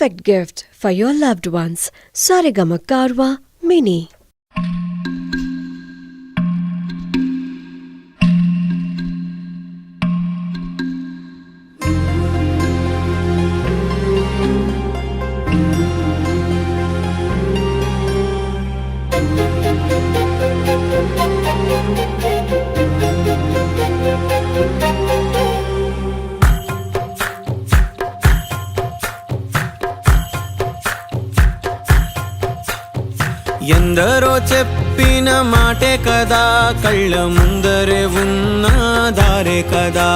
perfect gift for your loved ones. Saregama Karwa Mini. ఎందరో చెప్పిన మాటే కదా, కళ్ళ ముందరే ఉన్న దారే కదా.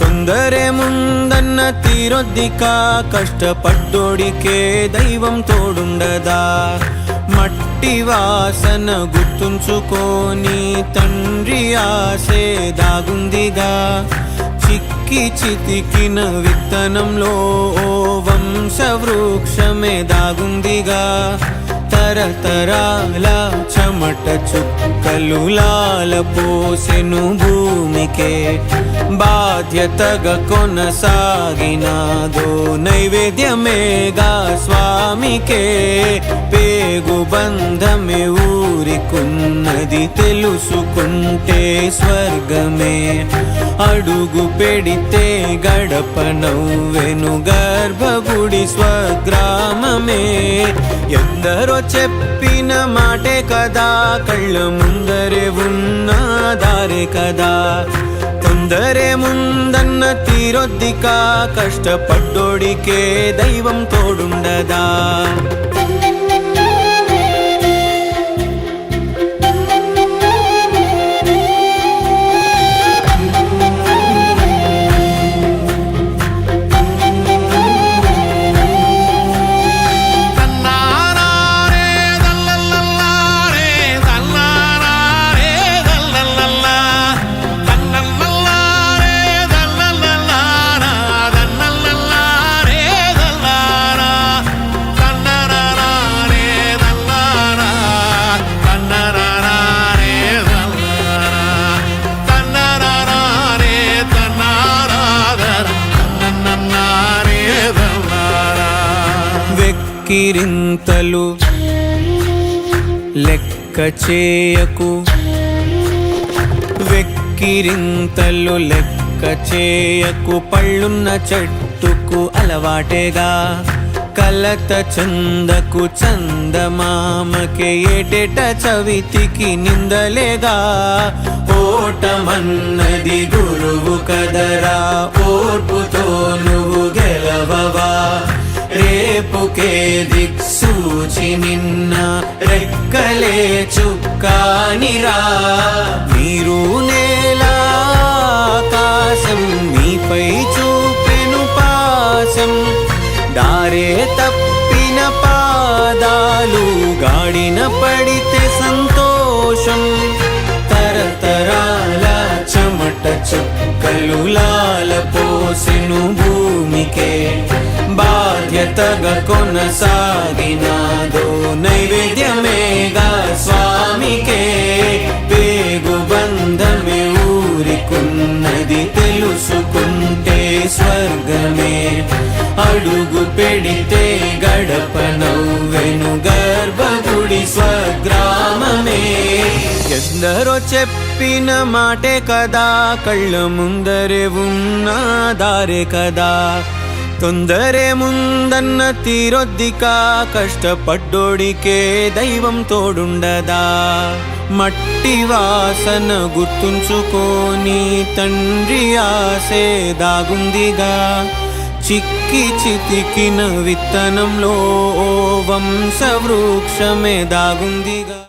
తొందరే ముందన్న తీరొద్దిక, కష్టపడ్డోడికే దైవం తోడుండదా. మట్టి వాసన గుర్తుంచుకొని తండ్రి ఆసే దాగుందిగా. చిక్కి చితికిన విత్తనంలో ఓ వంశవృక్షమే దాగుందిగా. తరతరాల చెమట చుక్కలు లాల పోసెను భూమికే. బాధ్యతగా కొనసాగినాదో నైవేద్యమేగా స్వామికే. పేగు బంధమే ఊరికున్నది తెలుసుకుంటే స్వర్గమే. అడుగు పెడితే గడప నవ్వెను గర్భగుడి స్వగ్రామమే. ఎందరో చెప్పిన మాటే కదా, కళ్ళ ముందరే ఉన్న దారే కదా. తొందరే ముందన్న తీరొద్దిక, కష్టపడ్డోడికే దైవం తోడుండదా. వెక్కిరింతలు లెక్క చేయకు, వెక్కిరింతలు లెక్క చేయకు. పళ్ళున్న చెట్టుకు అలవాటేగా, కలత చందకు చందమామకే. ఏటేట చవితికి నిందలేగా. ఓటమన్నది గురువు కదరా, ఓర్పుతో నువ్వు గెలవవా. రేపుకే దిక్సూచి నిన్న రెక్కలే చుక్కానిరా. మీరు నేల ఆకాశం నీపై చూపెను పాశం. దారే తప్పిన పాదాలు గాడిన పడితే సంతోషం. తరతరాల చెమట చుక్కలు లాల పోసెను భూమికే. బాధ్యతగా కొనసాగినాదో నైవేద్యమేగా స్వామికే. పేగు బంధమే ఊరికున్నది తెలుసుకుంటే స్వర్గమే. అడుగు పెడితే గడప నవ్వెను గర్భగుడి స్వగ్రామమే. ఎందరో చెప్పిన మాటే కదా, కళ్ళ ముందరే ఉన్న దారే కదా. తొందరే ముందన్న తీరొద్దిక, కష్టపడ్డోడికే దైవం తోడుండదా. మట్టి వాసన గుర్తుంచుకొని తండ్రి ఆసే దాగుందిగా. చిక్కి చితికిన విత్తనంలో ఓ వంశవృక్షమే దాగుందిగా.